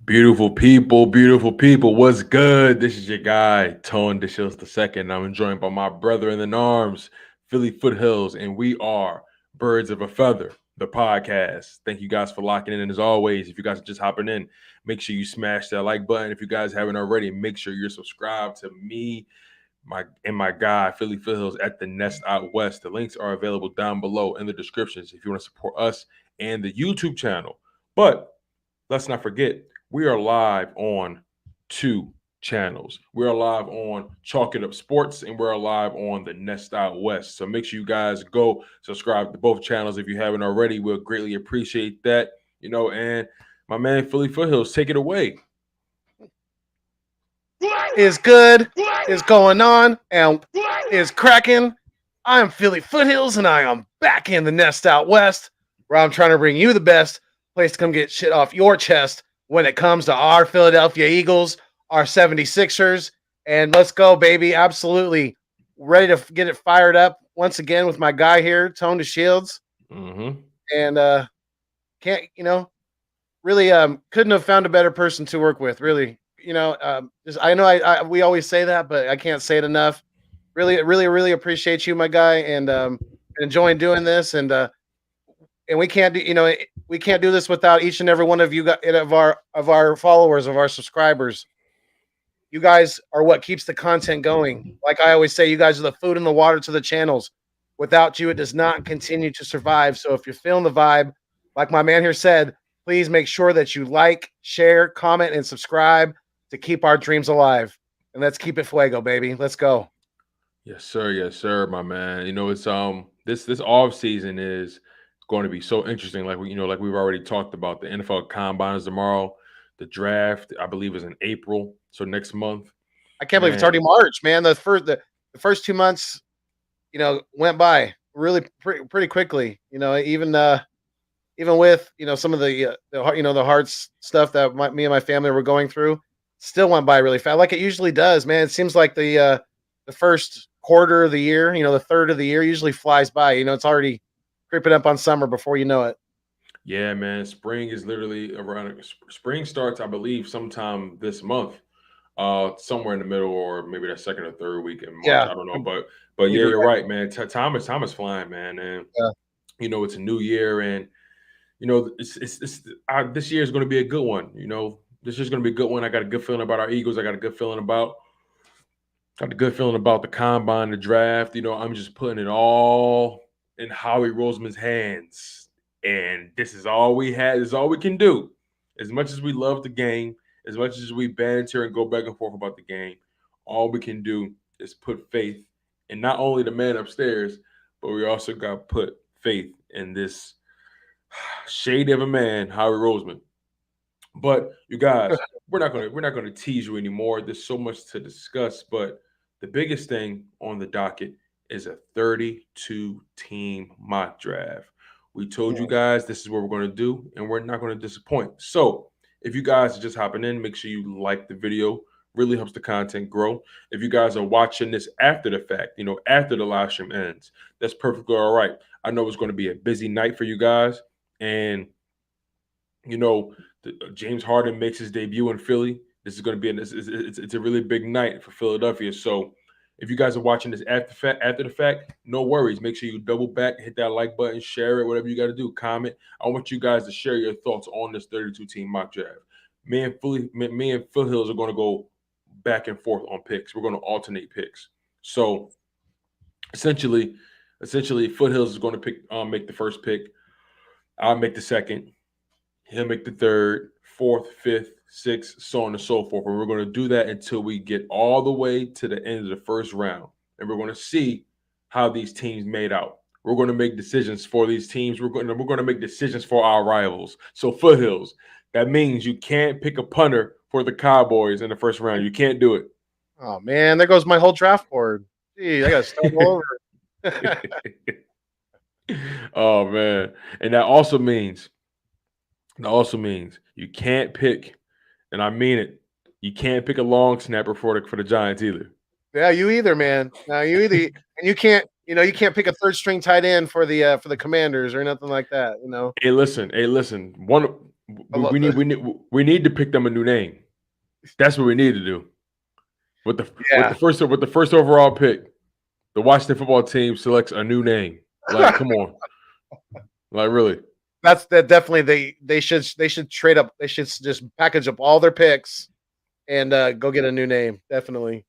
Beautiful people, what's good? This is your guy, Tone DeShields II, and I'm joined by my brother in arms, Philly Foothills, and we are Birds of a Feather, the podcast. Thank you guys for locking in, and as always, if you guys are just hopping in, make sure you smash that like button. If you guys haven't already, make sure you're subscribed to me, my guy, Philly Foothills at the Nest Out West. The links are available down below in the descriptions if you want to support us and the YouTube channel. But let's not forget, we are live on two channels. We are live on Chalk It Up Sports, and we're live on the Nest Out West. So make sure you guys go subscribe to both channels if you haven't already. We'll greatly appreciate that. And my man Philly Foothills, take it away. Is good, is going on, and is cracking. I am Philly Foothills, and I am back in the Nest Out West, where I'm trying to bring you the best place to come get shit off your chest when it comes to our Philadelphia Eagles, our 76ers, and let's go, baby. Absolutely ready to get it fired up once again with my guy here, Tone DeShields. Mm-hmm. And really couldn't have found a better person to work with, really. I know we always say that, but I can't say it enough. Really appreciate you, my guy, and enjoying doing this. And we can't do this without each and every one of you of our followers, of our subscribers. You guys are what keeps the content going. Like I always say, you guys are the food and the water to the channels. Without you, it does not continue to survive. So if you're feeling the vibe, like my man here said, please make sure that you like, share, comment, and subscribe to keep our dreams alive. And let's keep it fuego, baby. Let's go. Yes, sir, my man. It's this off season is going to be so interesting. Like we've already talked about. The NFL Combine is tomorrow. The draft, I believe, is in April, so next month. I can't believe it's already March, man. The first 2 months, went by really pretty quickly. Even with some of the hard stuff that me and my family were going through, still went by really fast, like it usually does, man. It seems like the first quarter of the year, the third of the year, usually flies by. It's already creeping up on summer before you know it. Yeah, man. Spring is literally around. Spring starts, I believe, sometime this month, somewhere in the middle, or maybe that second or third week in March. Yeah, I don't know, but yeah, you're right, man. Time is flying, man, and it's a new year, and this year is going to be a good one. This year's going to be a good one. I got a good feeling about our Eagles. I got a good feeling about the combine, the draft. I'm just putting it all in Howie Roseman's hands, and this is all we had. This is all we can do. As much as we love the game, as much as we banter and go back and forth about the game, all we can do is put faith in not only the man upstairs, but we also got to put faith in this shade of a man, Howie Roseman. But you guys, we're not gonna tease you anymore. There's so much to discuss, but the biggest thing on the docket is a 32 team mock draft. We told you guys this is what we're going to do, and we're not going to disappoint. So if you guys are just hopping in, make sure you like the video. Really helps the content grow. If you guys are watching this after the fact, after the live stream ends, that's perfectly all right. I know it's going to be a busy night for you guys, and James Harden makes his debut in Philly. This is going to be it's a really big night for Philadelphia. So if you guys are watching this after the fact, no worries. Make sure you double back, hit that like button, share it, whatever you got to do. Comment. I want you guys to share your thoughts on this 32 team mock draft. Me and Foothills are going to go back and forth on picks. We're going to alternate picks. So essentially, Foothills is going to make the first pick. I'll make the second. He'll make the third, fourth, fifth, sixth, so on and so forth. And we're going to do that until we get all the way to the end of the first round. And we're going to see how these teams made out. We're going to make decisions for these teams. We're going to make decisions for our rivals. So Foothills, that means you can't pick a punter for the Cowboys in the first round. You can't do it. Oh, man, there goes my whole draft board. Gee, I got to start all over. Oh, man. And that also means you can't pick, and I mean it, you can't pick a long snapper for the Giants either. Yeah, you either, man. No, you either, and you can't pick a third string tight end for the Commanders or nothing like that. Hey, listen. we need to pick them a new name. That's what we need to do. With the first overall pick, the Washington football team selects a new name. Like, come on, like really. That's that definitely they should trade up. They should just package up all their picks and go get a new name. Definitely,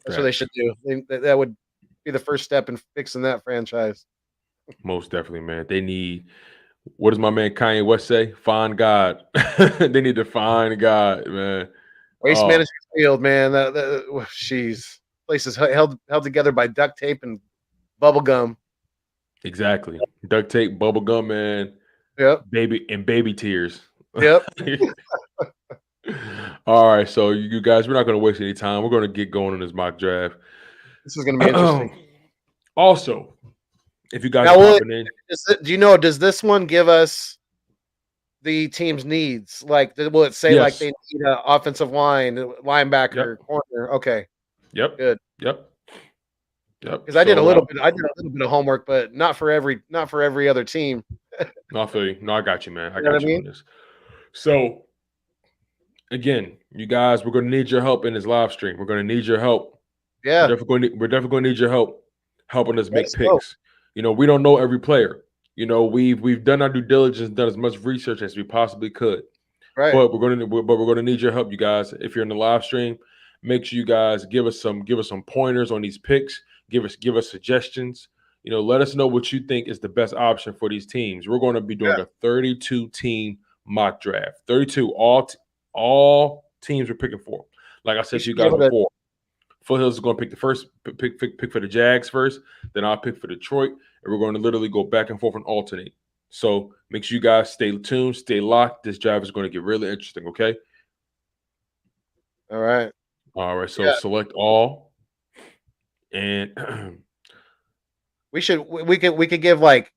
that's what they should do. That would be the first step in fixing that franchise. Most definitely, man. They need. What does my man Kanye West say? Find God. They need to find God, man. Waste management field, man. Jeez, place is held together by duct tape and bubble gum. Exactly, duct tape, bubble gum, man. Yep. Baby tears. Yep. All right, so you guys, we're not going to waste any time. We're going to get going on this mock draft. This is going to be interesting. Also, if you guys are popping in, do you know? Does this one give us the team's needs? Like, will it say like they need an offensive line, linebacker, corner? Okay. Yep. Good. Yep. Because I did a little bit of homework, but not for every other team. No, I feel you. No, I got you, man. I You know got what I you mean? on this. So, again, you guys, we're going to need your help in this live stream. We're going to need your help. Yeah. We're definitely going to need your help helping us make picks. You know, we don't know every player. You know, we've done our due diligence, done as much research as we possibly could. Right. But we're going to need your help, you guys. If you're in the live stream, make sure you guys give us some pointers on these picks. Give us suggestions. You know, let us know what you think is the best option for these teams. We're going to be doing a 32 team mock draft. 32 all teams we're picking for. Like I said to you guys before, Foothills is going to pick the first pick for the Jags first. Then I'll pick for Detroit, and we're going to literally go back and forth and alternate. So make sure you guys stay tuned, stay locked. This draft is going to get really interesting. Okay. All right. So select all, and we could give like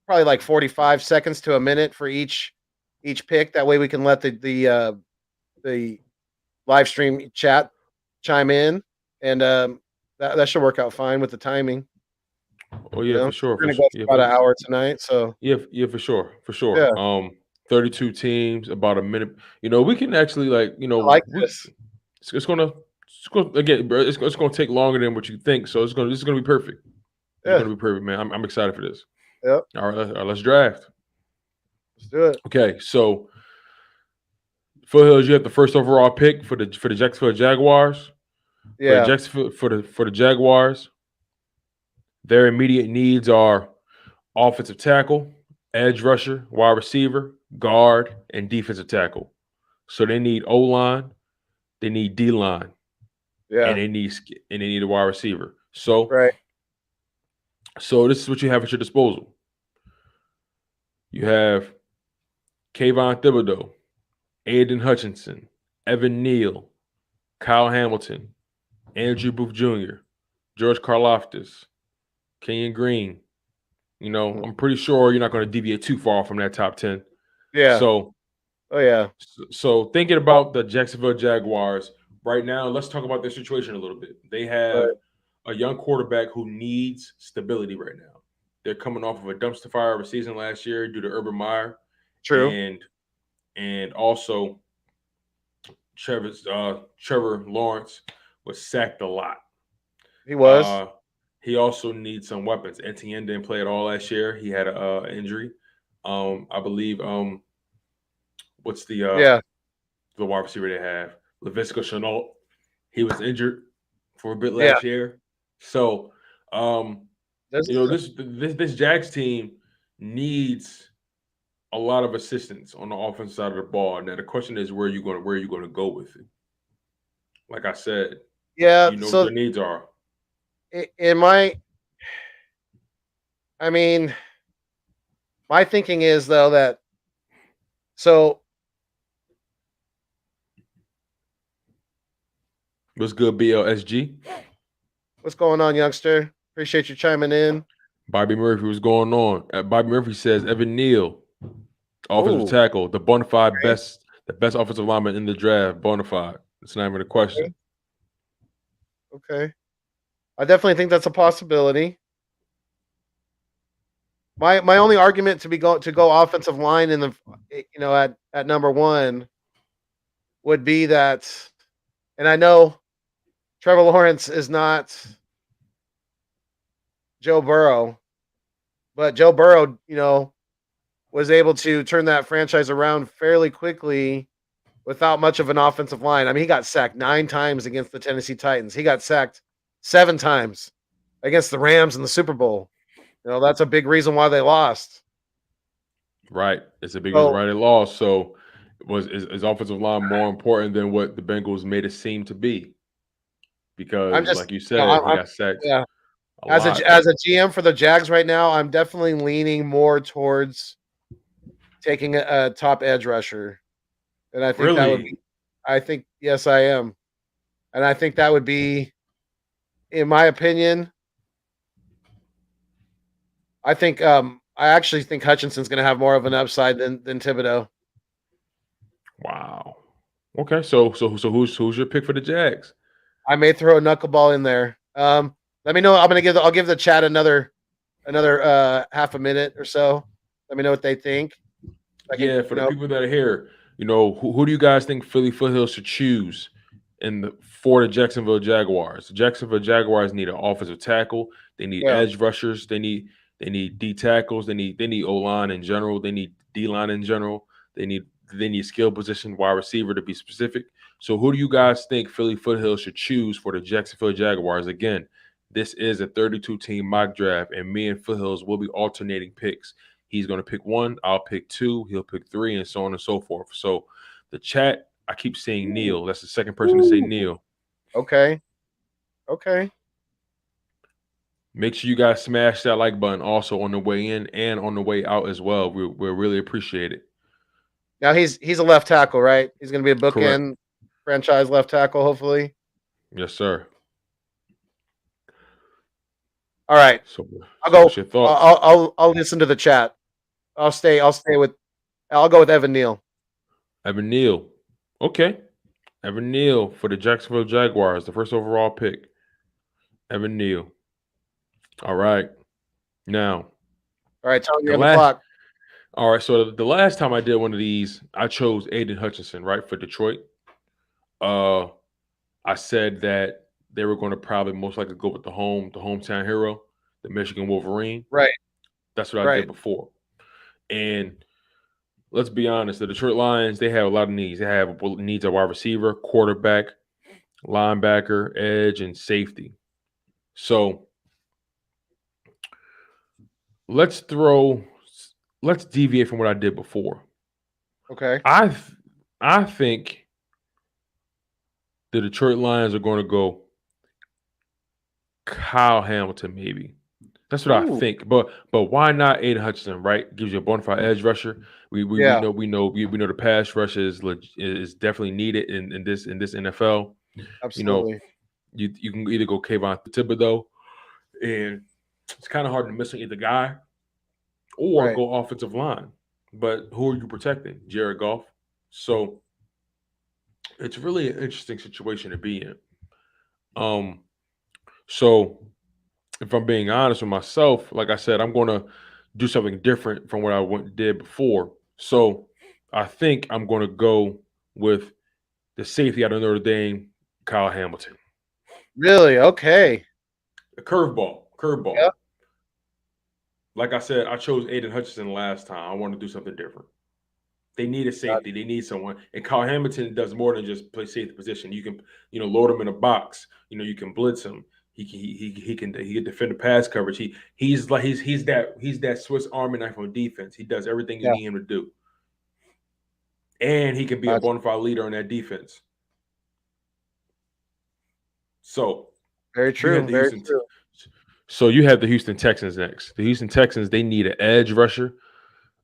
probably like 45 seconds to a minute for each pick. That way we can let the live stream chat chime in, and that should work out fine with the timing. Oh yeah, for sure. We're gonna go for about an hour tonight. So yeah, for sure. Yeah. 32 teams, about a minute. You know, we can actually this. It's gonna again, bro. It's gonna take longer than what you think. So this is gonna be perfect. It's gonna be perfect, man. I'm excited for this. Yep. All right, let's draft. Let's do it. Okay, so Foothills, you have the first overall pick for the Jacksonville Jaguars. Yeah. For the Jaguars, their immediate needs are offensive tackle, edge rusher, wide receiver, guard, and defensive tackle. So they need O-line, they need D-line, and they need a wide receiver. So this is what you have at your disposal. You have Kayvon Thibodeau, Aiden Hutchinson, Evan Neal, Kyle Hamilton, Andrew Booth Jr., George Karlaftis, Kenyon Green. You know, I'm pretty sure you're not going to deviate too far from that top 10. Yeah. So, So thinking about the Jacksonville Jaguars right now, let's talk about their situation a little bit. They have a young quarterback who needs stability right now. They're coming off of a dumpster fire of a season last year due to Urban Meyer. True. And also Trevor Lawrence was sacked a lot. He was. He also needs some weapons. Etienne didn't play at all last year. He had an injury. I believe what's the wide receiver they have? Laviska Shenault. He was injured for a bit last year. So this Jags team needs a lot of assistance on the offensive side of the ball. Now the question is where are you going to go with it? Like I said, what their needs are. My thinking is though that what's good, BLSG? What's going on, youngster? Appreciate you chiming in. Bobby Murphy, what's going on? Bobby Murphy says Evan Neal, offensive tackle, the bona fide best offensive lineman in the draft, bona fide. It's not even a question. Okay. I definitely think that's a possibility. My only argument to go offensive line in the at number one would be that, and I know Trevor Lawrence is not Joe Burrow, but Joe Burrow, was able to turn that franchise around fairly quickly without much of an offensive line. I mean, he got sacked 9 times against the Tennessee Titans. He got sacked 7 times against the Rams in the Super Bowl. That's a big reason why they lost. Right. It's a big reason So why they lost. So is offensive line more important than what the Bengals made it seem to be? I'm Because, just, like you said, he got sacked yeah. a As lot. a GM for the Jags right now, I'm definitely leaning more towards taking a top edge rusher, and I think that would be. Really? I think yes, I am, and I think that would be, in my opinion. I actually think Hutchinson's going to have more of an upside than Thibodeau. Wow. Okay. So who's your pick for the Jags? I may throw a knuckleball in there. Let me know. I'll give the chat another half a minute or so. Let me know what they think. Yeah, for the people that are here, who do you guys think Philly Foothills should choose for the Jacksonville Jaguars? The Jacksonville Jaguars need an offensive tackle. They need Yeah. edge rushers. They need D tackles. They need O line in general. They need D line in general. They need skill position, wide receiver to be specific. So who do you guys think Philly Foothills should choose for the Jacksonville Jaguars? Again, this is a 32-team mock draft, and me and Foothills will be alternating picks. He's going to pick 1, I'll pick 2, he'll pick 3, and so on and so forth. So the chat, I keep saying Neil. That's the second person to say Neil. Okay. Make sure you guys smash that like button also on the way in and on the way out as well. We'll really appreciate it. Now he's a left tackle, right? He's going to be a Correct. bookend franchise left tackle, hopefully. Yes, sir. All right. So I'll go. what's your thoughts? I'll listen to the chat. I'll go with Evan Neal. Evan Neal. Okay. Evan Neal for the Jacksonville Jaguars, the first overall pick. Evan Neal. All right. Now. All right, tell me you're on the clock. All right. So the last time I did one of these, I chose Aiden Hutchinson, right, for Detroit. I said that they were going to probably most likely go with the hometown hero, the Michigan Wolverine. Right. That's what I did before. And let's be honest, the Detroit Lions, they have a lot of needs. They have needs a wide receiver, quarterback, linebacker, edge, and safety. So let's deviate from what I did before. Okay. I think the Detroit Lions are going to go Kyle Hamilton, maybe. That's what I think. But why not Aiden Hutchinson, right? Gives you a bona fide edge rusher. We know the pass rush is definitely needed in this NFL. Absolutely. You can either go Kayvon Thibodeau, and it's kind of hard to miss on either guy, or go offensive line. But who are you protecting? Jared Goff. So it's really an interesting situation to be in. So if I'm being honest with myself, like I said, I'm going to do something different from what I did before. So I think I'm going to go with the safety out of Notre Dame, Kyle Hamilton. Really? Okay. A curveball. Yep. Like I said, I chose Aiden Hutchinson last time. I want to do something different. They need a safety. They need someone. And Kyle Hamilton does more than just play safety position. You can, load him in a box. You can blitz him. He can defend the pass coverage. He's that Swiss Army knife on defense. He does everything you need him to do. And he can be a bona fide leader on that defense. So very true. So you have the Houston Texans next. The Houston Texans, they need an edge rusher,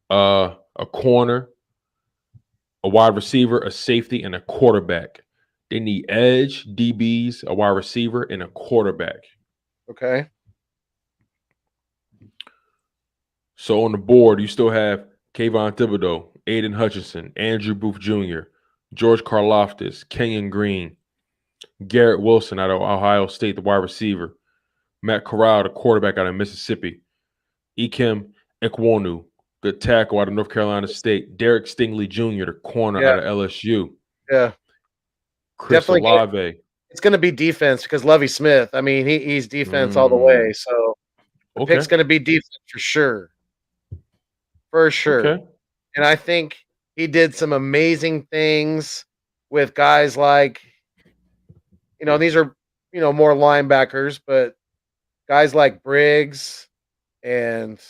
a corner, a wide receiver, a safety, and a quarterback. They need edge, DBs, a wide receiver, and a quarterback. Okay. So on the board, you still have Kayvon Thibodeau, Aiden Hutchinson, Andrew Booth Jr., George Karlaftis, Kenyon Green, Garrett Wilson out of Ohio State, the wide receiver, Matt Corral, the quarterback out of Mississippi, Ikem Ekwonu, the tackle out of North Carolina State. Derek Stingley Jr., the corner Yeah. out of LSU. Yeah. Chris Definitely Olave. it's going to be defense because Lovie Smith, I mean, he's defense all the way. So the pick's Okay. going to be defense for sure. For sure. Okay. And I think he did some amazing things with guys like, these are, more linebackers, but guys like Briggs and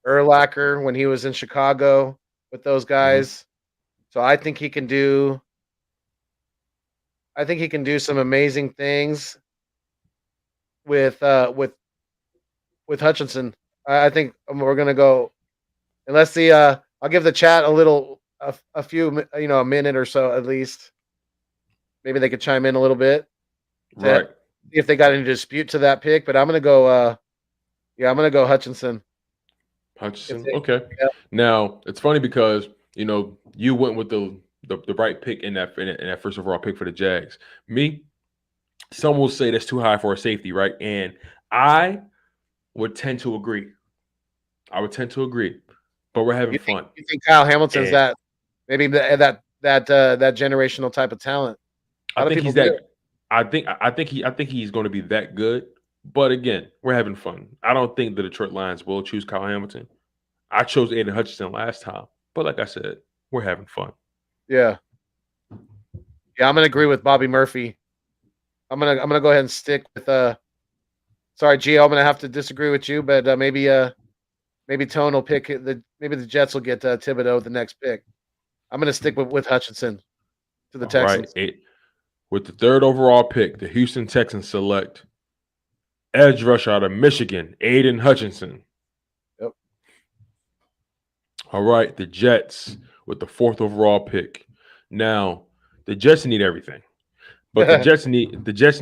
Urlacher when he was in Chicago with those guys. So I think he can do some amazing things with Hutchinson. I think we're gonna go unless I'll give the chat a few a minute or so at least. Maybe they could chime in a little bit. Right. See if they got any dispute to that pick, but I'm gonna go I'm gonna go Hutchinson. Okay. Yeah. Now it's funny because you went with the right pick in that first overall pick for the Jags. Me, some will say that's too high for a safety, right? And I would tend to agree. But we're having fun. You think Kyle Hamilton's that maybe that generational type of talent? I think he's that. I think he's going to be that good. But again, we're having fun. I don't think the Detroit Lions will choose Kyle Hamilton. I chose Aiden Hutchinson last time, but like I said, we're having fun. Yeah. Yeah, I'm gonna agree with Bobby Murphy. I'm gonna go ahead and stick with sorry, Gio, I'm gonna have to disagree with you, but maybe Tone will pick maybe the Jets will get Thibodeau the next pick. I'm gonna stick with Hutchinson to the Texans. Right. With the third overall pick, the Houston Texans select edge rusher out of Michigan, Aiden Hutchinson. Yep. All right, the Jets with the fourth overall pick. Now, the Jets need everything. But the Jets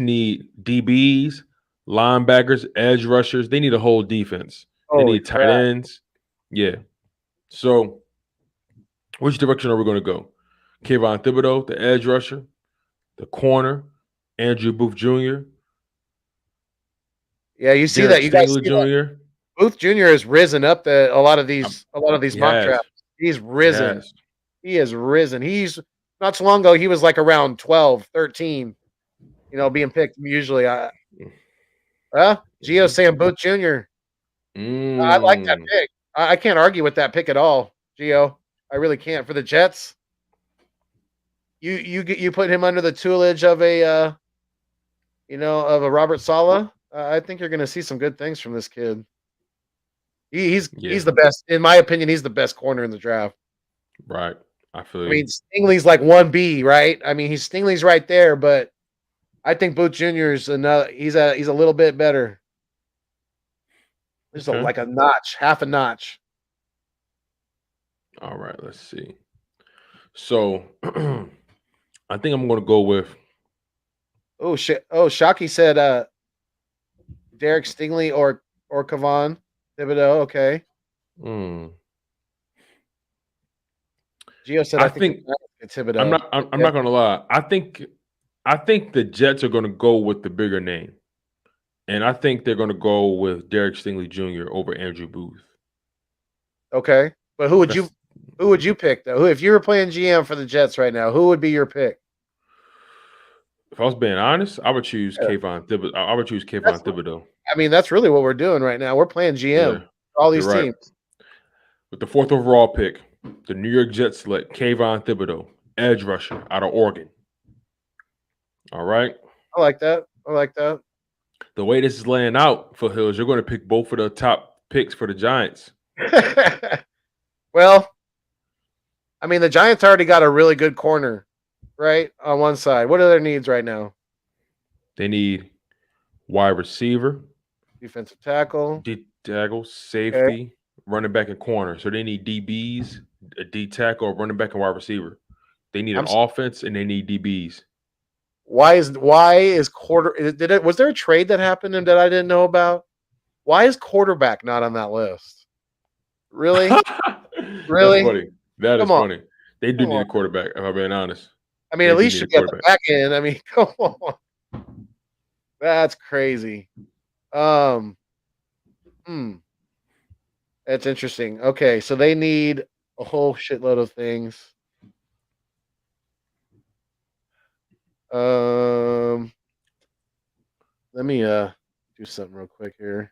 need DBs, linebackers, edge rushers. They need a whole defense. They need tight ends. Yeah. So, which direction are we going to go? Kayvon Thibodeau, the edge rusher, the corner, Andrew Booth Jr. Yeah, you see that. You guys see Jr. That. Booth Jr. has risen up a lot of these mock drafts. He's risen. He has risen. He's not so long ago. He was like around 12, 13. Being picked usually. Gio saying Booth Jr. I like that pick. I can't argue with that pick at all, Gio. I really can't. For the Jets, you put him under the tutelage of a Robert Saleh. I think you're going to see some good things from this kid. He's the best, in my opinion. He's the best corner in the draft. Right, I feel. I mean, Stingley's like 1B, right? I mean, Stingley's right there, but I think Booth Jr. is another. He's a little bit better. There's like a notch, half a notch. All right, let's see. So, I think I'm going to go with. Oh shit! Oh, Shockey said, Derek Stingley or Kayvon Thibodeau. Okay. Gio said, I think Thibodeau. I'm not going to lie. I think the Jets are going to go with the bigger name, and I think they're going to go with Derek Stingley Jr. over Andrew Booth. Okay, but who would you pick though? If you were playing GM for the Jets right now, who would be your pick? If I was being honest, I would choose Kayvon Thibodeau. I would choose Kayvon Thibodeau. I mean, that's really what we're doing right now. We're playing GM for all these teams. With the fourth overall pick, the New York Jets select Kayvon Thibodeau, edge rusher out of Oregon. All right. I like that. The way this is laying out, Foothills, you're going to pick both of the top picks for the Giants. Well, I mean, the Giants already got a really good corner, right, on one side. What are their needs right now? They need wide receiver, defensive tackle, safety, running back, and corner. So they need DBs, a D tackle, a running back, and wide receiver. They need an offense, and they need DBs. Why is quarter? Was there a trade that happened that I didn't know about? Why is quarterback not on that list? Really? Really? That's funny. That is funny. They do need a quarterback, if I'm being honest. I mean, at least you get the back end. I mean, come on. That's crazy. That's interesting. Okay, so they need a whole shitload of things. Let me do something real quick here.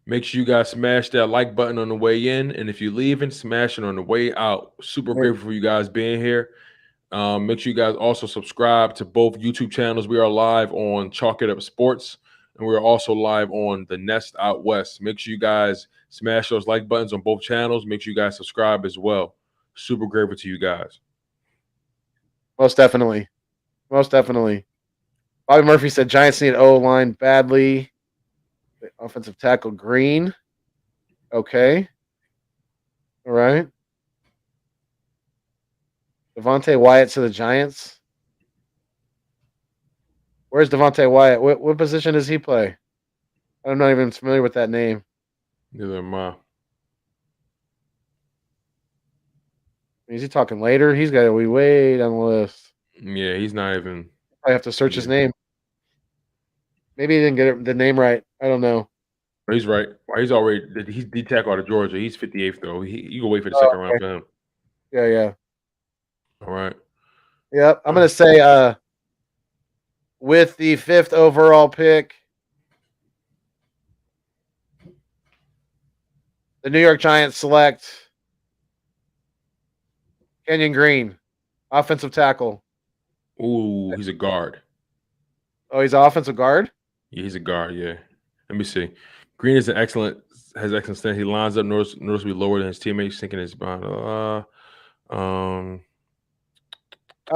Make sure you guys smash that like button on the way in, and if you're leaving, smash it on the way out. Super grateful for you guys being here. Make sure you guys also subscribe to both YouTube channels. We are live on Chalk It Up Sports, and we're also live on The Nest Out West. Make sure you guys smash those like buttons on both channels. Make sure you guys subscribe as well. Super grateful to you guys. Most definitely. Most definitely. Bobby Murphy said Giants need O-line badly. Offensive tackle Green. Okay. All right. Devante Wyatt to the Giants. Where's Devante Wyatt? What position does he play? I'm not even familiar with that name. Neither am I. Is he talking later? He's got to be way down the list. Yeah, he's not even. I have to search his name. Maybe he didn't get the name right. I don't know. He's right. He's D tackle out of Georgia. He's 58th though. You can wait for the second round for him. Yeah. All right. Yep. I'm gonna say with the 5th overall pick, the New York Giants select Kenyon Green, offensive tackle. Ooh, he's a guard. Oh, he's an offensive guard? Yeah, he's a guard, yeah. Let me see. Green has excellent stance. He lines up noticeably lower than his teammates, thinking it's behind. Oh,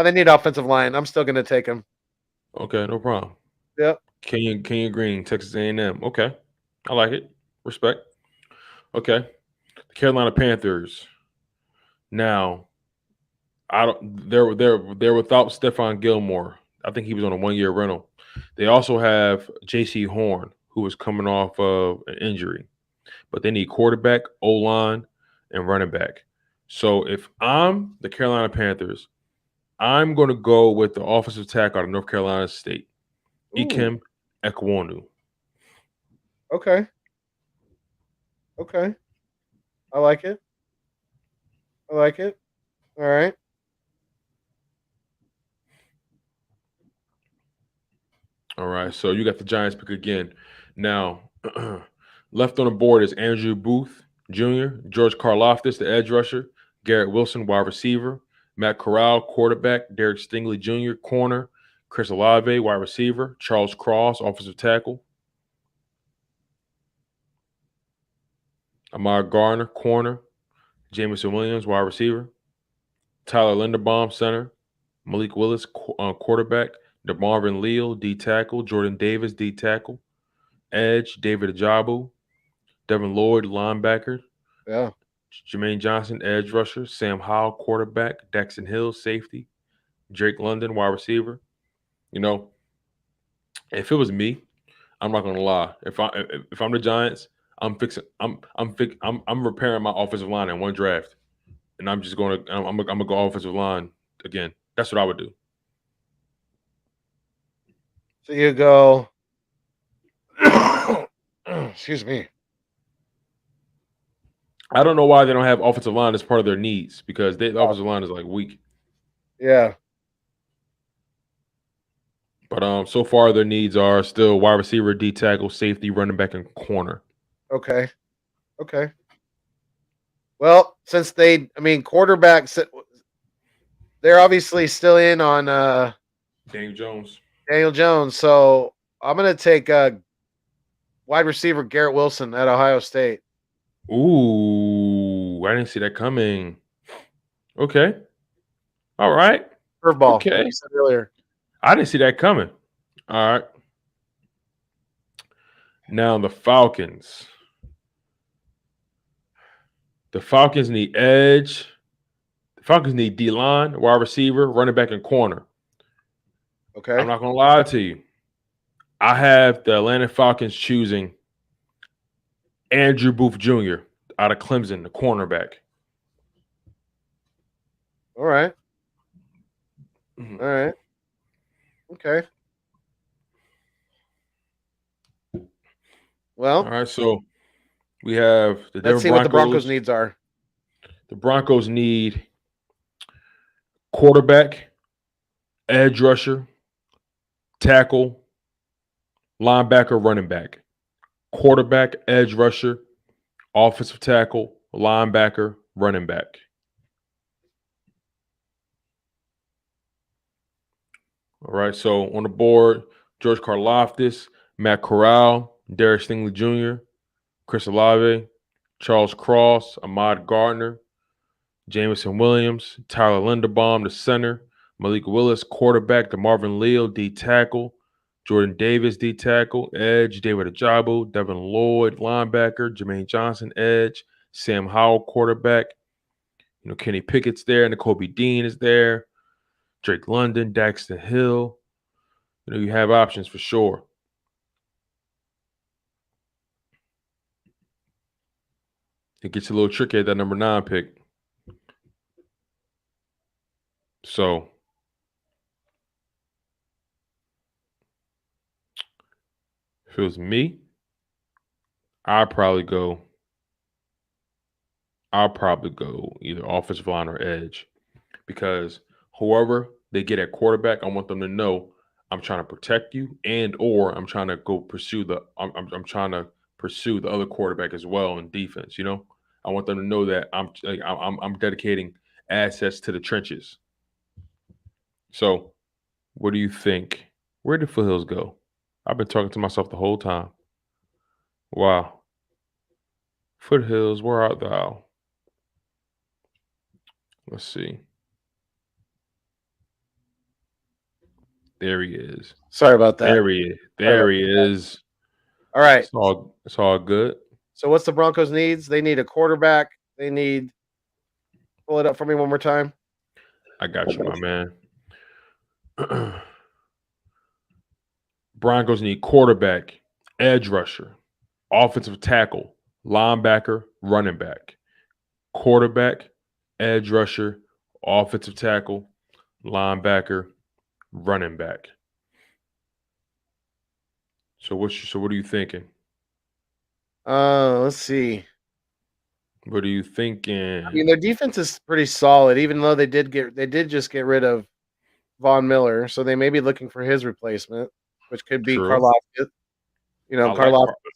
they need offensive line. I'm still gonna take him. Okay, no problem. Yep. Kenyon Green, Texas A&M. Okay, I like it. Respect. Okay, the Carolina Panthers. Now, they're without Stephon Gilmore. I think he was on a 1-year rental. They also have J.C. Horn, who is coming off of an injury, but they need quarterback, O-line, and running back. So if I'm the Carolina Panthers, I'm going to go with the offensive tackle out of North Carolina State, Ikem Ekwonu. Okay. I like it. All right. All right, so you got the Giants pick again. Now, left on the board is Andrew Booth Jr., George Karlaftis, the edge rusher, Garrett Wilson, wide receiver, Matt Corral, quarterback, Derek Stingley Jr., corner, Chris Olave, wide receiver, Charles Cross, offensive tackle, Ahmad Gardner, corner, Jameson Williams, wide receiver, Tyler Linderbaum, center, Malik Willis, quarterback, DeMarvin Leal, D tackle, Jordan Davis, D tackle, edge, David Ajabu, Devin Lloyd, linebacker, Yeah. Jermaine Johnson, edge rusher, Sam Howell, quarterback, Daxton Hill, safety, Drake London, wide receiver. You know, if it was me, I'm not gonna lie. If I'm the Giants, I'm repairing my offensive line in one draft, and I'm gonna go offensive line again. That's what I would do. So you go. Excuse me. I don't know why they don't have offensive line as part of their needs because the offensive line is like weak. Yeah. But so far their needs are still wide receiver, D tackle, safety, running back, and corner. Okay. Well, since quarterbacks, they're obviously still in on Daniel Jones. So I'm gonna take wide receiver Garrett Wilson at Ohio State. Ooh, I didn't see that coming. Okay. All right. Curveball. Okay. Like you said earlier. I didn't see that coming. All right. Now the Falcons. The Falcons need edge. The Falcons need D-line, wide receiver, running back, and corner. Okay. I'm not going to lie to you. I have the Atlanta Falcons choosing Andrew Booth Jr., out of Clemson, the cornerback. All right. Mhm. All right. Okay. All Well, right, so we have the let's Denver see what the Broncos Broncos. needs are. The Broncos need quarterback, edge rusher, tackle, linebacker, running back. Quarterback, edge rusher, offensive tackle, linebacker, running back. All right, so on the board, George Karlaftis, Matt Corral, Derek Stingley Jr., Chris Olave, Charles Cross, Ahmad Gardner, Jameson Williams, Tyler Linderbaum, the center, Malik Willis, quarterback, DeMarvin Leal, D tackle, Jordan Davis, D tackle, edge, David Ajabu, Devin Lloyd, linebacker, Jermaine Johnson, edge, Sam Howell, quarterback. Kenny Pickett's there, N'Kobe Dean is there, Drake London, Daxton Hill. You have options for sure. It gets a little tricky at that number 9 pick. So if it was me, I'll probably go either offensive line or edge, because whoever they get at quarterback, I want them to know I'm trying to protect you, and or I'm trying to go pursue I'm trying to pursue the other quarterback as well in defense. I want them to know that I'm dedicating assets to the trenches. So, what do you think? Where did Foothills go? I've been talking to myself the whole time. Wow. Foothills, where art thou? Let's see. There he is. Sorry about that. There he is. There he is. All right. It's all good. So what's the Broncos needs? They need a quarterback. They need. Pull it up for me one more time. I got you, my man. Broncos need quarterback, edge rusher, offensive tackle, linebacker, running back. Quarterback, edge rusher, offensive tackle, linebacker, running back. So what are you thinking? Let's see. What are you thinking? I mean, their defense is pretty solid, even though they did just get rid of Von Miller, so they may be looking for his replacement, which could be True. Karlaftis.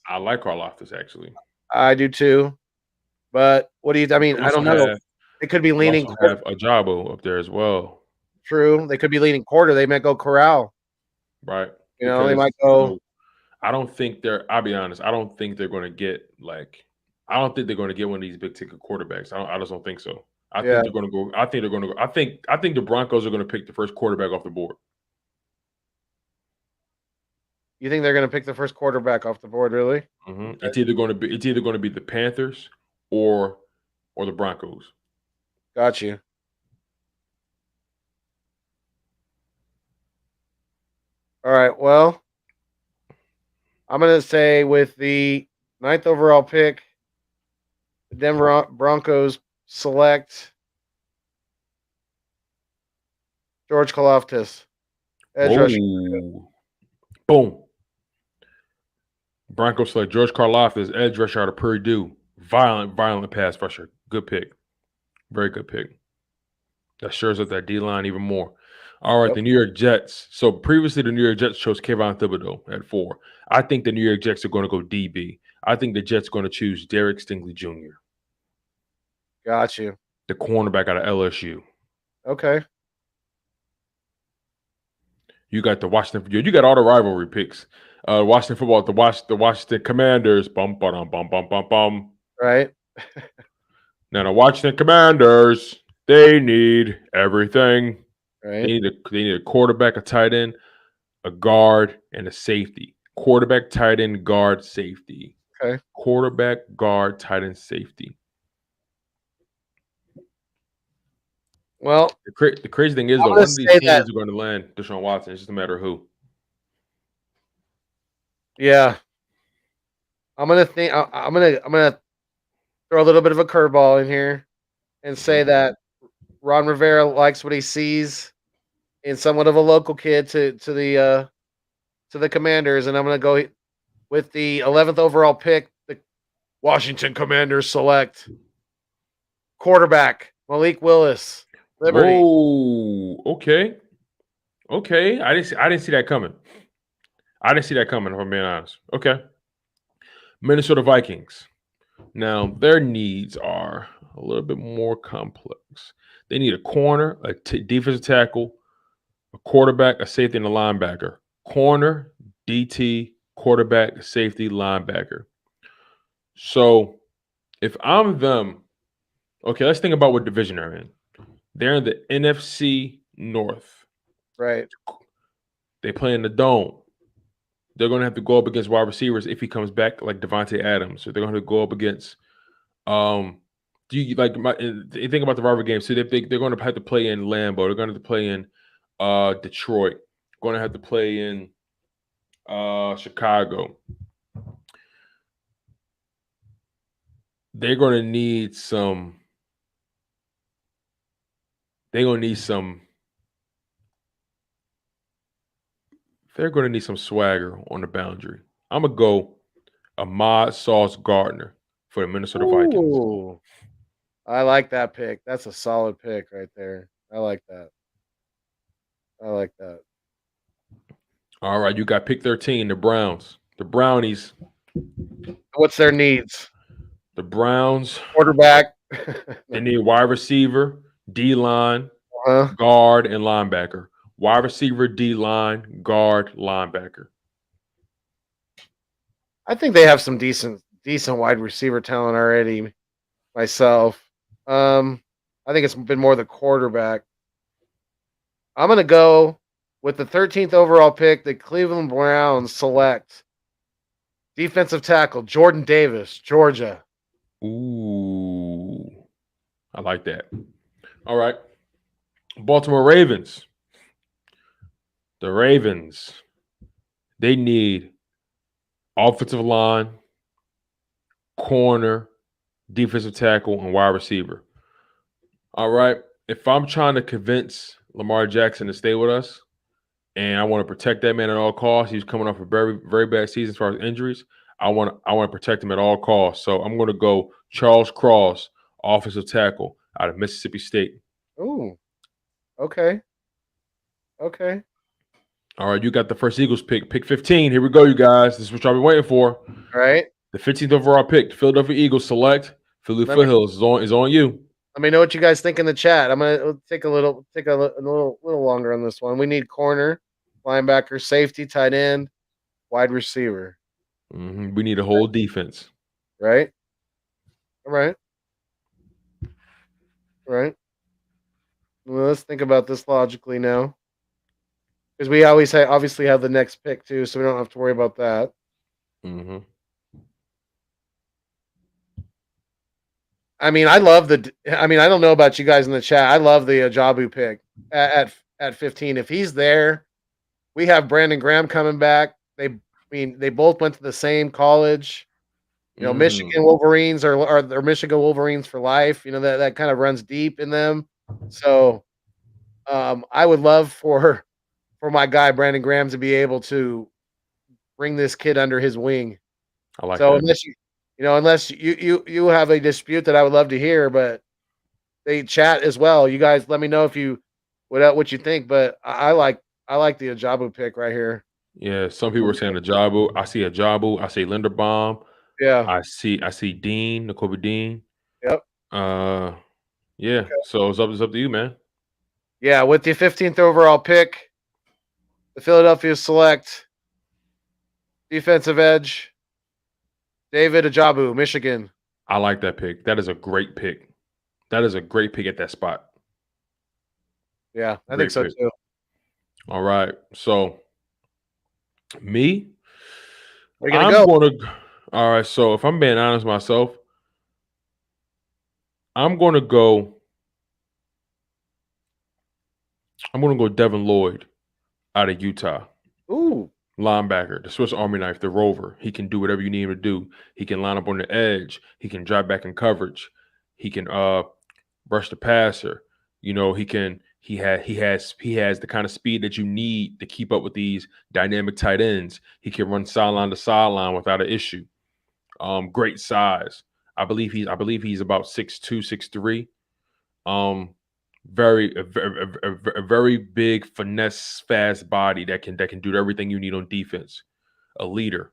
I like Karlaftis actually. I do too. But what do you? I mean, I don't know. They could be leaning. Also have Ajabu up there as well. True, they could be leaning quarter. They might go Corral. Right. They might go. I don't think I'll be honest. I don't think they're going to get I don't think they're going to get one of these big ticket quarterbacks. I just don't think so. I think they're going to go. I think they're going to go. I think the Broncos are going to pick the first quarterback off the board. You think they're going to pick the first quarterback off the board? Really? Mm-hmm. Okay. It's either going to be the Panthers or the Broncos. Got you. All right. Well, I'm going to say with the 9th overall pick, the Denver Broncos select George Karlaftis, edge rusher. Boom. Broncos select George Karlaftis, edge rusher out of Purdue. Violent pass rusher. Good pick. Very good pick. That shores up that D-line even more. All right, The New York Jets. So previously the New York Jets chose Kayvon Thibodeau at 4. I think the New York Jets are going to go DB. I think the Jets are going to choose Derek Stingley Jr. Got you. The cornerback out of LSU. Okay. You got the Washington. You got all the rivalry picks. Washington football. The Washington Commanders. Bum bum bum bum bum bum. Right. Now the Washington Commanders. They need everything. Right. They need a quarterback, a tight end, a guard, and a safety. Quarterback, tight end, guard, safety. Okay. Quarterback, guard, tight end, safety. Well, the crazy thing is, though, one of these teams are going to land Deshaun Watson. It's just a matter of who. Yeah. I'm gonna throw throw a little bit of a curveball in here and say that Ron Rivera likes what he sees in somewhat of a local kid to the Commanders, and I'm going to go with the 11th overall pick. The Washington Commanders select quarterback Malik Willis, Liberty. Whoa. Okay. Okay. I didn't see that coming. I didn't see that coming, if I'm being honest. Okay. Minnesota Vikings. Now, their needs are a little bit more complex. They need a corner, a defensive tackle, a quarterback, a safety, and a linebacker. Corner, DT, quarterback, safety, linebacker. So if I'm them, okay, let's think about what division they're in. They're in the NFC North. Right. They play in the dome. They're going to have to go up against wide receivers if he comes back, like Devante Adams. So they're going to go up against. Do you like you think about the rival games? So they're going to have to play in Lambeau. They're going to have to play in Detroit. Going to have to play in Chicago. They're going to need some. They're going to need some. They're going to need some swagger on the boundary. I'm gonna go Ahmad Sauce Gardner for the Minnesota Vikings. Ooh, I like that pick. That's a solid pick right there. I like that. I like that. All right, you got pick 13, the Browns. The Brownies. What's their needs? The Browns. Quarterback. They need wide receiver, D-line, Uh-huh. guard, and linebacker. Wide receiver, D-line, guard, linebacker. I think they have some decent wide receiver talent already. Myself, I think it's been more the quarterback. I'm gonna go with the 13th overall pick. The Cleveland Browns select defensive tackle Jordan Davis, Georgia. Ooh, I like that. All right, Baltimore Ravens. The Ravens. They need offensive line, corner, defensive tackle, and wide receiver. All right. If I'm trying to convince Lamar Jackson to stay with us, and I want to protect that man at all costs, he's coming off a very, very bad season as far as injuries. I want to protect him at all costs. So I'm going to go Charles Cross, offensive tackle out of Mississippi State. Ooh, okay, okay. All right, you got the first Eagles pick 15. Here we go, you guys. This is what y'all been waiting for. All right. The 15th overall pick, the Philadelphia Eagles select Philly Foothills is on you. Let me know what you guys think in the chat. I'm gonna take a little longer on this one. We need corner, linebacker, safety, tight end, wide receiver. We need a whole defense. Right. All right. Right. Well, let's think about this logically now, because we always obviously have the next pick too, so we don't have to worry about that. Mm-hmm. I mean, I don't know about you guys in the chat. I love the Ajabu pick at 15. If he's there, we have Brandon Graham coming back. They both went to the same college. You know, Michigan Wolverines are Michigan Wolverines for life. You know, that kind of runs deep in them. So I would love for my guy Brandon Graham to be able to bring this kid under his wing. I like that. Unless you have a dispute that I would love to hear, but they chat as well. You guys let me know if you what you think. But I like the Ajabu pick right here. Yeah, some people are saying Ajabu. I see Ajabu. I see Linderbaum. Yeah. I see Dean, Nakobe Dean. Yep. Yeah. Okay. So it's up to you, man. Yeah, with the 15th overall pick, the Philadelphia select defensive edge David Ajabu, Michigan. I like that pick. That is a great pick. That is a great pick at that spot. Yeah, I think so too. All right. So me, I'm going to all right. So if I'm being honest myself, I'm going to go Devin Lloyd out of Utah. Ooh, Linebacker, the Swiss Army knife, the rover. He can do whatever you need him to do. He can line up on the edge. He can drop back in coverage. He can rush the passer. He has the kind of speed that you need to keep up with these dynamic tight ends. He can run sideline to sideline without an issue. Great size. I believe he's about 6'2", 6'3". A very big finesse, fast body that can do everything you need on defense. A leader.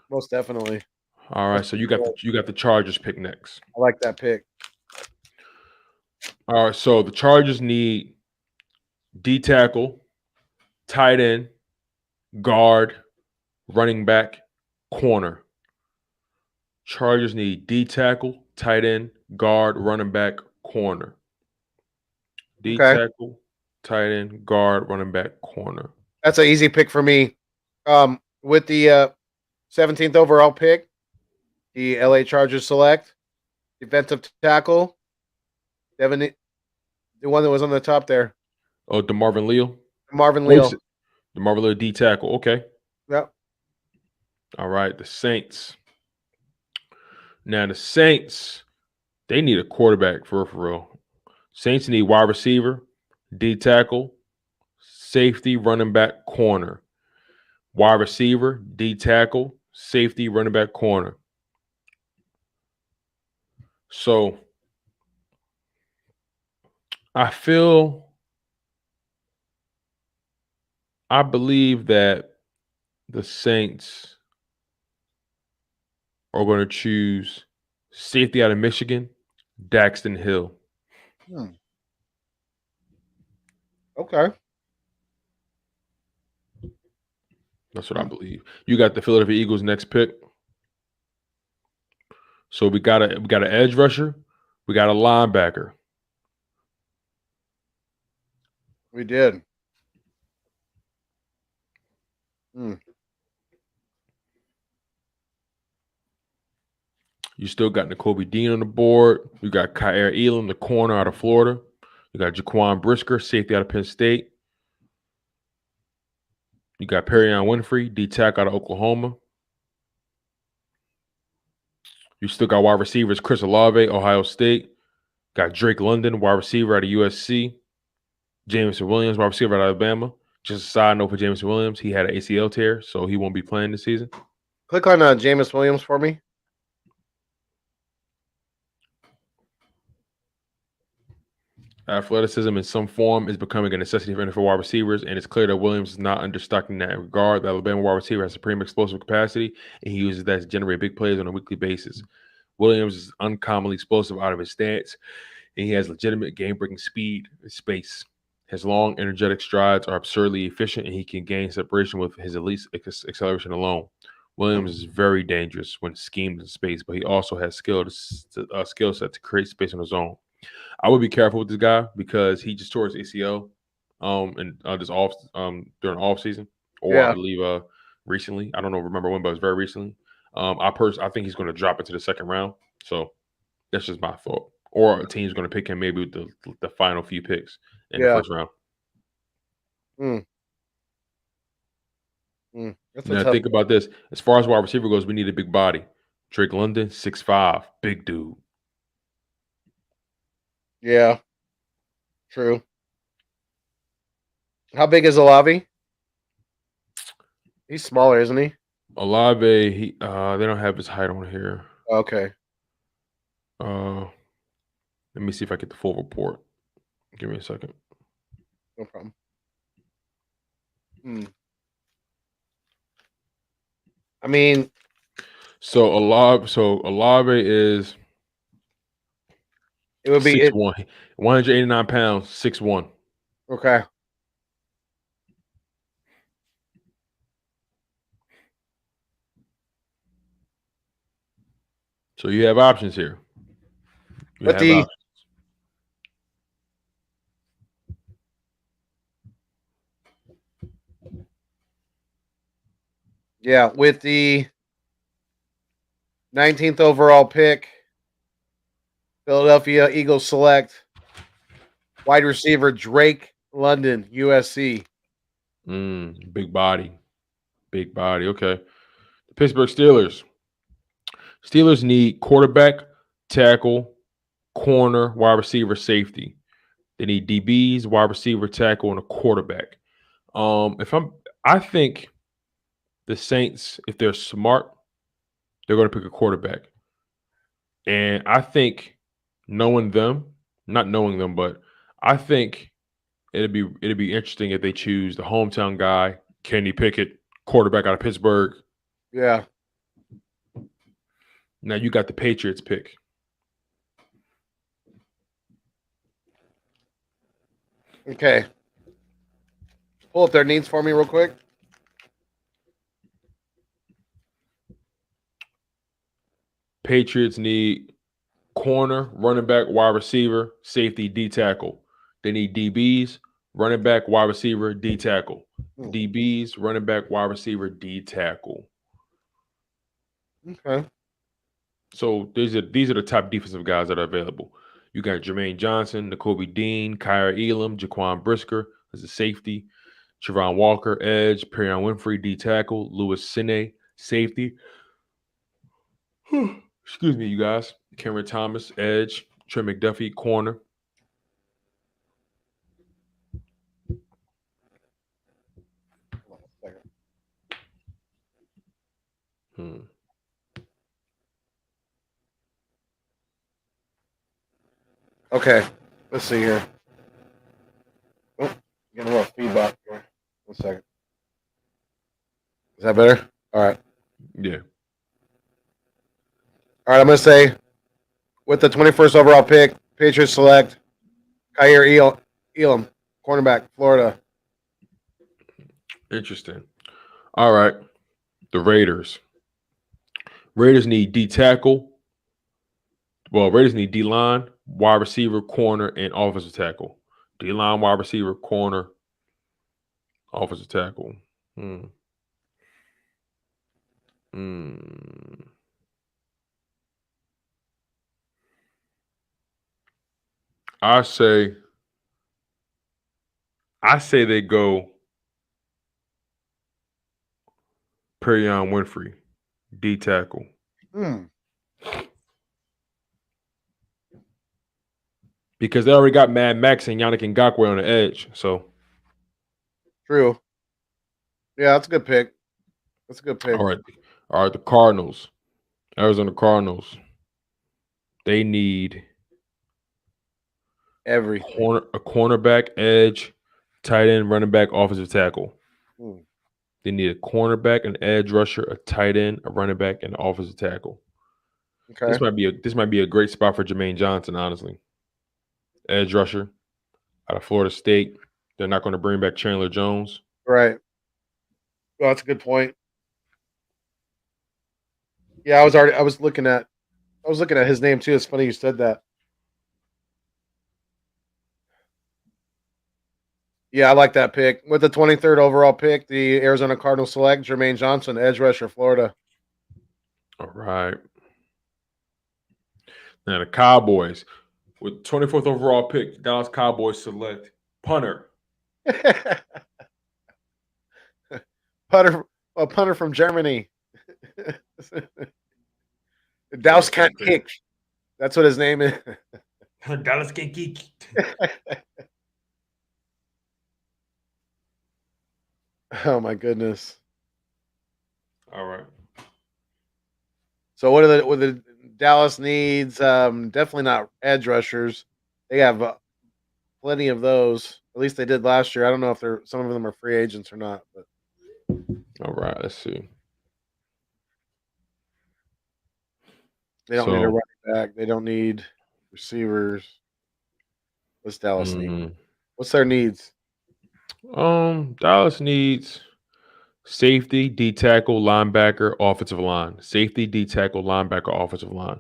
Most definitely. All right, so you got the Chargers pick next. I like that pick. All right, so the Chargers need D tackle, tight end, guard, running back, corner. Chargers need D tackle, tight end, guard, running back, corner. D tackle, tight end, guard, running back, corner. That's an easy pick for me. With the 17th overall pick, the LA Chargers select defensive tackle, the one that was on the top there. Oh, DeMarvin Leal? Marvin Leal. DeMarvin Leal, D tackle. Okay. Yep. All right, the Saints. Now, the Saints, they need a quarterback for real. Saints need wide receiver, D tackle, safety, running back, corner. Wide receiver, D tackle, safety, running back, corner. So I believe that the Saints are going to choose safety out of Michigan, Daxton Hill. Okay. That's what I believe. You got the Philadelphia Eagles next pick. So we got an edge rusher, we got a linebacker. We did. You still got Nakobe Dean on the board. You got Kyer Elam, the corner out of Florida. You got Jaquan Brisker, safety out of Penn State. You got Perrion Winfrey, D-tackle out of Oklahoma. You still got wide receivers Chris Olave, Ohio State. Got Drake London, wide receiver out of USC. Jameson Williams, wide receiver out of Alabama. Just a side note for Jameson Williams, he had an ACL tear, so he won't be playing this season. Click on Jameson Williams for me. Athleticism in some form is becoming a necessity for NFL wide receivers, and it's clear that Williams is not understocked in that regard. The Alabama wide receiver has supreme explosive capacity, and he uses that to generate big plays on a weekly basis. Williams is uncommonly explosive out of his stance, and he has legitimate game-breaking speed and space. His long, energetic strides are absurdly efficient, and he can gain separation with his elite acceleration alone. Williams is very dangerous when schemed in space, but he also has skill set to create space on his own. I would be careful with this guy because he just tore his ACL and during off season, or I believe recently. I don't remember when, but it was very recently. I think he's going to drop into the second round. So that's just my thought. Or a team's going to pick him maybe with the final few picks in the first round. Now think about this. As far as wide receiver goes, we need a big body. Drake London, 6'5", big dude. Yeah. True. How big is Olave? He's smaller, isn't he? Olave, they don't have his height on here. Okay. Let me see if I get the full report. Give me a second. No problem. I mean, so Olave is it would be 6'1", 189 pounds, 6'1". Okay. So you have options here. With the with the 19th overall pick, Philadelphia Eagles select wide receiver Drake London, USC. Big body. Big body. Okay. The Pittsburgh Steelers. Steelers need quarterback, tackle, corner, wide receiver, safety. They need DBs, wide receiver, tackle, and a quarterback. I think the Saints, if they're smart, they're going to pick a quarterback. And I think knowing them, not knowing them, but I think it'd be interesting if they choose the hometown guy, Kenny Pickett, quarterback out of Pittsburgh. Yeah. Now you got the Patriots pick. Okay. Pull up their needs for me real quick. Patriots need corner, running back, wide receiver, safety, D tackle. They need DBs, running back, wide receiver, D tackle. DBs, running back, wide receiver, D tackle. Okay. So these are the top defensive guys that are available. You got Jermaine Johnson, N'Kobe Dean, Kyra Elam, Jaquan Brisker as a safety, Trevon Walker, edge, Perion Winfrey, D tackle, Louis Sine, safety. Excuse me, you guys. Cameron Thomas, edge, Trey McDuffie, corner. Okay, let's see here. Oh, getting a little feedback here. 1 second. Is that better? All right. Yeah. All right, I'm going to say with the 21st overall pick, Patriots select Kyra Elam, cornerback, Florida. Interesting. All right. The Raiders. Raiders need D tackle. Well, Raiders need D line, wide receiver, corner, and offensive tackle. D line, wide receiver, corner, offensive tackle. I say they go Perion Winfrey, D tackle. Because they already got Mad Max and Yannick Ngakoue on the edge. So true. Yeah, that's a good pick. That's a good pick. All right. The Cardinals, Arizona Cardinals. They need everything. A cornerback, edge, tight end, running back, offensive tackle. They need a cornerback, an edge rusher, a tight end, a running back, and an offensive tackle. Okay. This might be a great spot for Jermaine Johnson, honestly. Edge rusher out of Florida State. They're not going to bring back Chandler Jones. Right. Well, that's a good point. Yeah, I was looking at his name too. It's funny you said that. Yeah, I like that pick. With the 23rd overall pick, the Arizona Cardinals select Jermaine Johnson, edge rusher, Florida. All right. Now the Cowboys, with 24th overall pick, Dallas Cowboys select punter. A punter from Germany. Dallas can't kick. That's what his name is. Dallas can't kick. Oh my goodness. All right. So what the Dallas needs? Definitely not edge rushers. They have plenty of those. At least they did last year. I don't know if some of them are free agents or not. But all right, let's see. They don't need a running back. They don't need receivers. What's Dallas need? What's their needs? Dallas needs safety, D tackle, linebacker, offensive line. Safety, D tackle, linebacker, offensive line.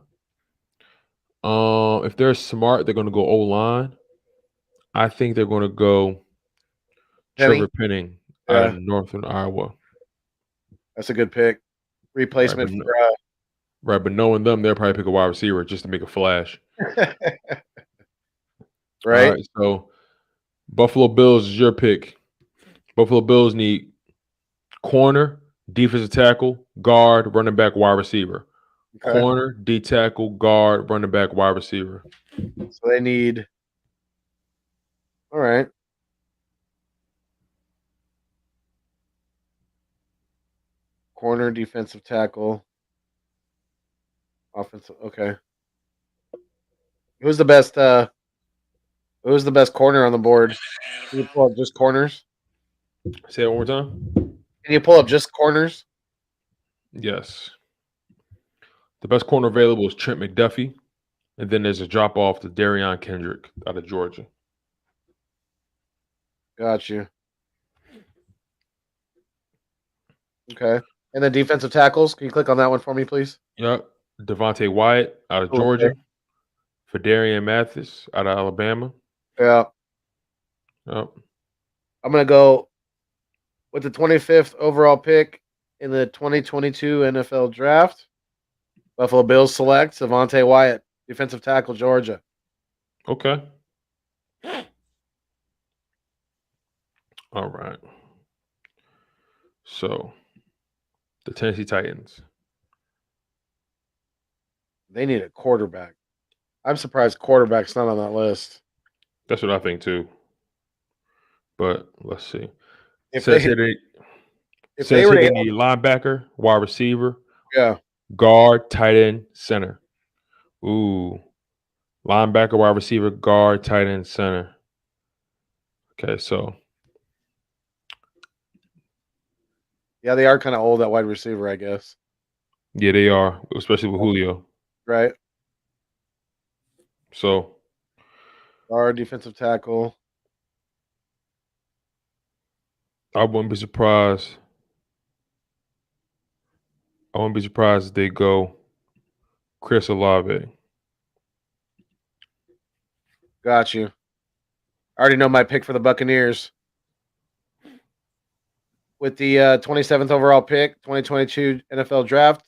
If they're smart, they're going to go O line. I think they're going to go Trevor Penning out of Northern Iowa. That's a good pick. Replacement for right, but knowing them, they'll probably pick a wide receiver just to make a flash. Right. All right, so Buffalo Bills is your pick. Buffalo Bills need corner, defensive tackle, guard, running back, wide receiver. Okay. Corner, D tackle, guard, running back, wide receiver. So they need. All right. Corner, defensive tackle, offensive. Okay. Who's the best? Who's the best corner on the board? Can you pull up just corners? Say it one more time. Can you pull up just corners? Yes. The best corner available is Trent McDuffie. And then there's a drop off to Darion Kendrick out of Georgia. Got you. Okay. And then defensive tackles. Can you click on that one for me, please? Yep. Devante Wyatt out of Georgia. Fadarian Mathis out of Alabama. Yeah. Yep. I'm going to go with the 25th overall pick in the 2022 NFL Draft. Buffalo Bills select Devante Wyatt, defensive tackle, Georgia. Okay. All right. So, the Tennessee Titans. They need a quarterback. I'm surprised quarterback's not on that list. That's what I think too. But let's see. If Says they, here they, if says they were here to, they need linebacker, wide receiver, yeah, guard, tight end, center. Ooh. Linebacker, wide receiver, guard, tight end, center. Okay, so yeah, they are kind of old at wide receiver, I guess. yeah, they are, especially with Julio. Right. So Guard, defensive tackle. I wouldn't be surprised. I wouldn't be surprised if they go Chris Olave. Got you. I already know my pick for the Buccaneers. With the 27th overall pick, 2022 NFL Draft,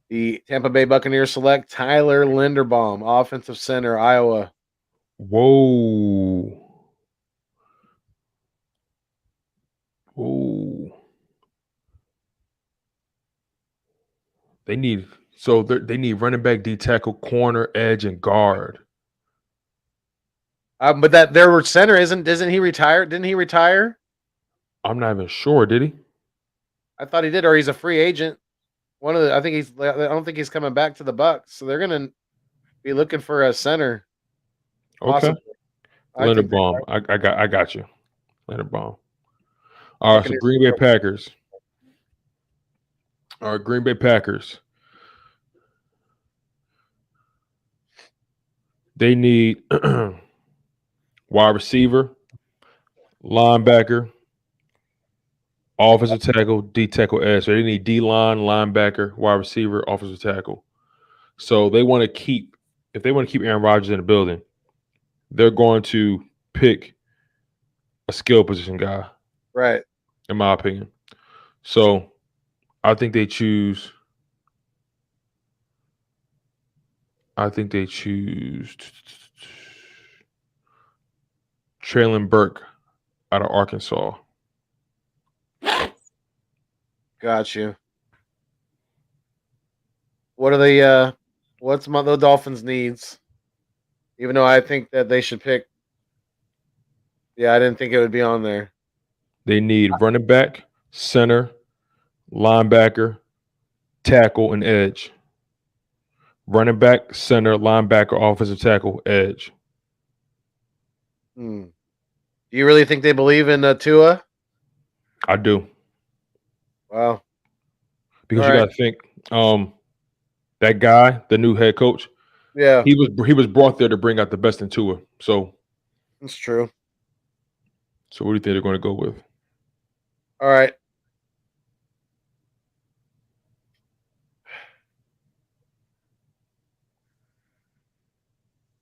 the Tampa Bay Buccaneers select Tyler Linderbaum, offensive center, Iowa. Whoa. Whoa. They need running back, D tackle, corner, edge, and guard. But that their center isn't he retired? Didn't he retire? I'm not even sure. Did he? I thought he did, or he's a free agent. I don't think he's coming back to the Bucks, so they're gonna be looking for a center. Okay. Possibly. Linderbaum. I got you. Linderbaum. All right, so Green Bay Packers. All right, Green Bay Packers. They need wide receiver, linebacker, offensive tackle, D tackle, edge. So they need D line, linebacker, wide receiver, offensive tackle. So they want to keep, if they want to keep Aaron Rodgers in the building, they're going to pick a skill position guy. Right. In my opinion. So I think they choose Traylon Burke out of Arkansas. Got you. What are the what's the Dolphins' needs? Even though I think that they should pick. Yeah, I didn't think it would be on there. They need running back, center, linebacker, tackle, and edge. Running back, center, linebacker, offensive tackle, edge. Do you really think they believe in Tua? I do. Wow. Because you got to think, that guy, the new head coach, yeah, he was brought there to bring out the best in Tua. So that's true. So what do you think they're going to go with? All right.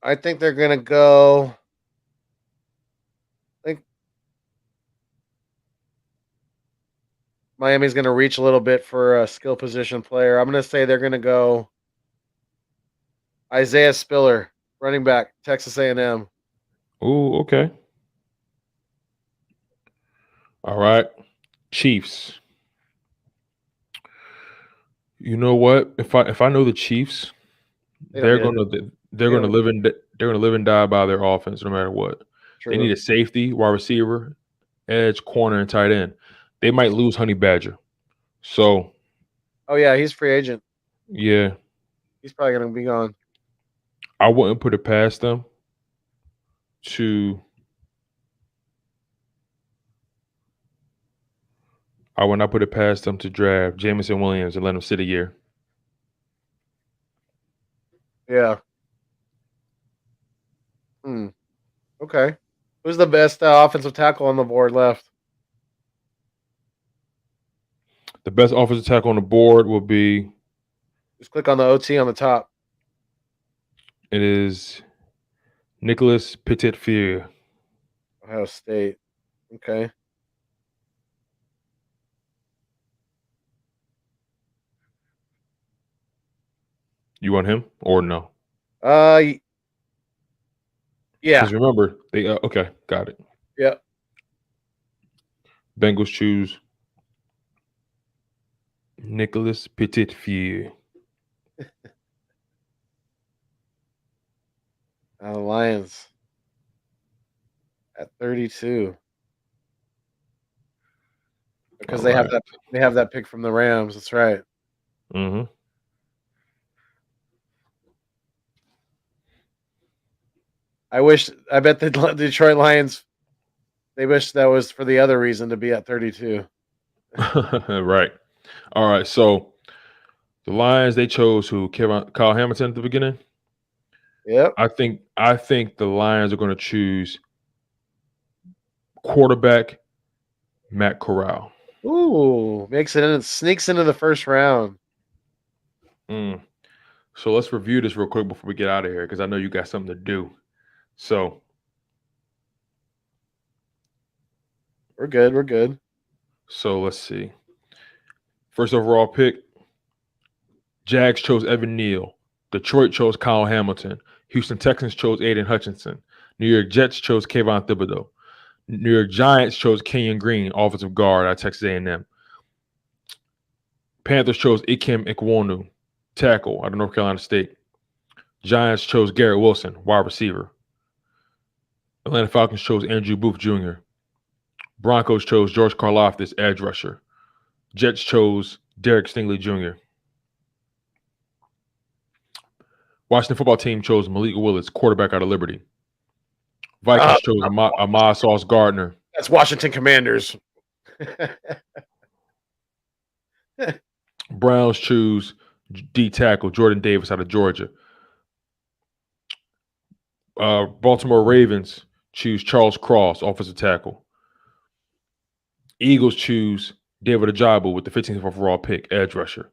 I think they're going to go. I think Miami's going to reach a little bit for a skill position player. I'm going to say they're going to go Isaiah Spiller, running back, Texas A&M. Oh, okay. All right. Chiefs. You know what? If I know the Chiefs, They don't they're need it. gonna live and die by their offense no matter what. They need True. a safety, wide receiver, edge, corner, and tight end. They might lose Honey Badger. So Oh yeah, he's free agent. yeah, He's probably gonna be gone. I wouldn't put it past them to I would not put it past them to draft Jameson Williams and let him sit a year. Yeah. Okay. Who's the best offensive tackle on the board left? The best offensive tackle on the board will be Just click on the OT on the top. it is Nicholas Petitfier. Ohio State. Okay. You want him or no? Yeah. Because remember, they okay, got it. Yeah. Bengals choose Nicholas Petitfier. The Lions at 32. Because they have that pick from the Rams. That's right. Mm-hmm. I bet the Detroit Lions, they wish that was for the other reason to be at 32. Right. All right. So the Lions, they chose who? Kyle Hamilton at the beginning? Yep. I think the Lions are going to choose quarterback Matt Corral. Ooh, makes it in and sneaks into the first round. So let's review this real quick before we get out of here because I know you got something to do. So We're good. We're good. So let's see. First overall pick, Jags chose Evan Neal. Detroit chose Kyle Hamilton. Houston Texans chose Aiden Hutchinson. New York Jets chose Kayvon Thibodeau. New York Giants chose Kenyon Green, offensive guard at Texas A&M. Panthers chose Ikem Ekwonu, tackle out of North Carolina State. Giants chose Garrett Wilson, wide receiver. Atlanta Falcons chose Andrew Booth Jr. Broncos chose George Karlaftis, edge rusher. Jets chose Derek Stingley Jr. Washington football team chose Malik Willis, quarterback out of Liberty. Vikings chose Ahmad Sauce Gardner. That's Washington Commanders. Browns choose D tackle Jordan Davis out of Georgia. Baltimore Ravens choose Charles Cross, offensive tackle. Eagles choose David Ajabu with the 15th overall pick, edge rusher.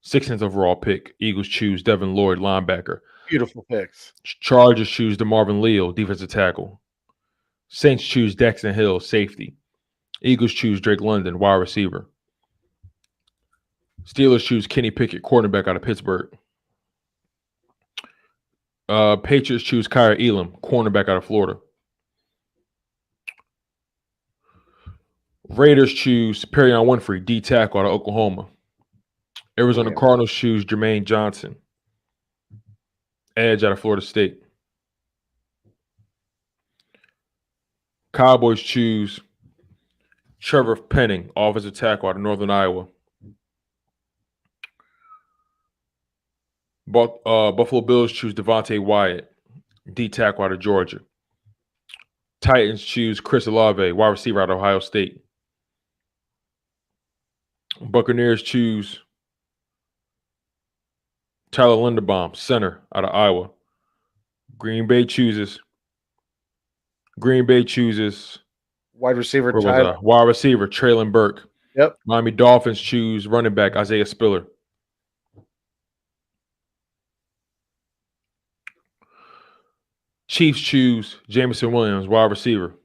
16th overall pick, Eagles choose Devin Lloyd, linebacker. Beautiful picks. Chargers choose DeMarvin Leal, defensive tackle. Saints choose Daxton Hill, safety. Eagles choose Drake London, wide receiver. Steelers choose Kenny Pickett, cornerback out of Pittsburgh. Patriots choose Kyra Elam, cornerback out of Florida. Raiders choose Perion Winfrey, D tackle out of Oklahoma. Arizona Cardinals choose Jermaine Johnson, edge out of Florida State. Cowboys choose Trevor Penning, offensive tackle out of Northern Iowa. Buffalo Bills choose Devante Wyatt, D tackle out of Georgia. Titans choose Chris Olave, wide receiver out of Ohio State. Buccaneers choose Tyler Linderbaum, center out of Iowa. Green Bay chooses wide receiver Traylon Burke. Yep. Miami Dolphins choose running back Isaiah Spiller. Chiefs choose Jameson Williams, wide receiver.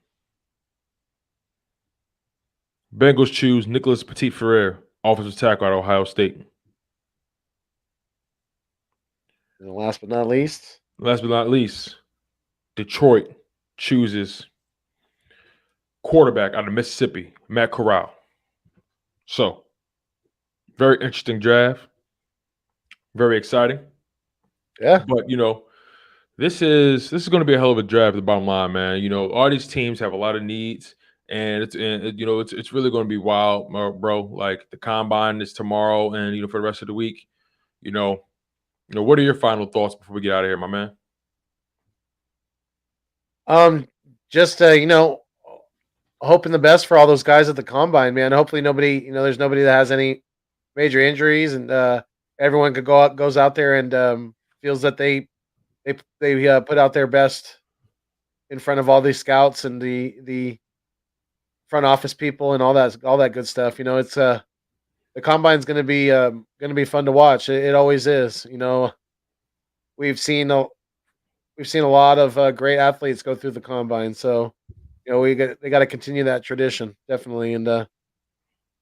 Bengals choose Nicholas Petit-Frere, offensive tackle out of Ohio State. And last but not least, Detroit chooses quarterback out of Mississippi, Matt Corral. So, very interesting draft. Very exciting. Yeah. But, this is going to be a hell of a draft. The bottom line, man. All these teams have a lot of needs, and it's really going to be wild, bro. Like the combine is tomorrow, and for the rest of the week, what are your final thoughts before we get out of here, my man? Just hoping the best for all those guys at the combine, man. Hopefully nobody, there's nobody that has any major injuries, and everyone goes out there and feels that they put out their best in front of all these scouts and the front office people and all that good stuff. It's the combine's going to be fun to watch. It always is. We've seen a lot of great athletes go through the combine, so they got to continue that tradition definitely, and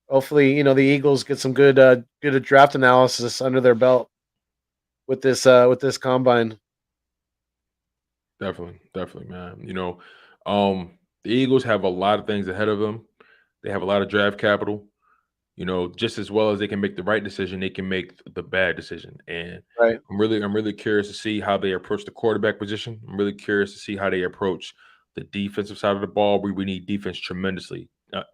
hopefully the Eagles get some good draft analysis under their belt with this combine. Definitely, man. The Eagles have a lot of things ahead of them. They have a lot of draft capital. Just as well as they can make the right decision, they can make the bad decision. And Right. I'm really curious to see how they approach the quarterback position. I'm really curious to see how they approach the defensive side of the ball. We need defense tremendously.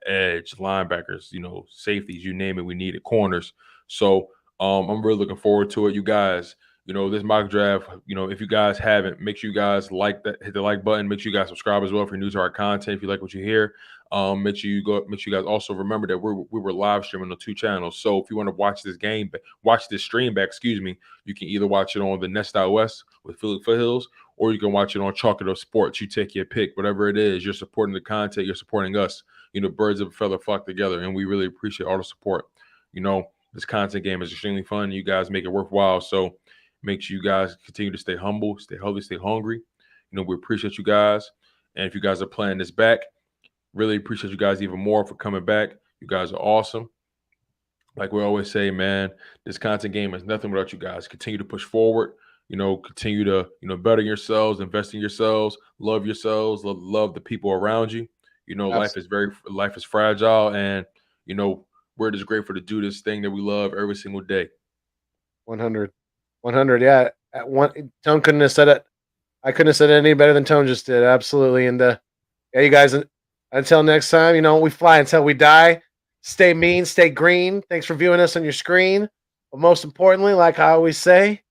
Edge, linebackers, safeties, you name it, we need it. Corners. So I'm really looking forward to it. You guys, this mock draft, if you guys haven't, make sure you guys hit the like button. Make sure you guys subscribe as well if you're new to our content. If you like what you hear, make sure you guys also remember that we were live streaming on 2 channels. So if you want to watch this stream back, you can either watch it on the Nest Out West with Foothills, or you can watch it on Chocolate of Sports. You take your pick, whatever it is. You're supporting the content. You're supporting us. Birds of a feather flock together, and we really appreciate all the support. This content game is extremely fun. You guys make it worthwhile. So make sure you guys continue to stay humble, stay healthy, stay hungry. We appreciate you guys. And if you guys are playing this back, really appreciate you guys even more for coming back. You guys are awesome. Like we always say, man, this content game is nothing without you guys. Continue to push forward. Continue to, better yourselves, invest in yourselves, love yourselves, love the people around you. Life is fragile, and, we're just grateful to do this thing that we love every single day. 100. Yeah. Tone couldn't have said it. I couldn't have said it any better than Tone just did. Absolutely. And yeah, you guys, until next time, we fly until we die. Stay mean, stay green. Thanks for viewing us on your screen. But most importantly, like I always say,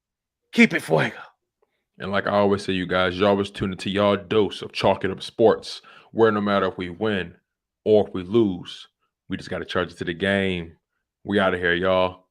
keep it fuego. And like I always say, you guys, you always tune into y'all dose of Chalk It Up Sports, where no matter if we win or if we lose, we just got to charge it to the game. We out of here, y'all.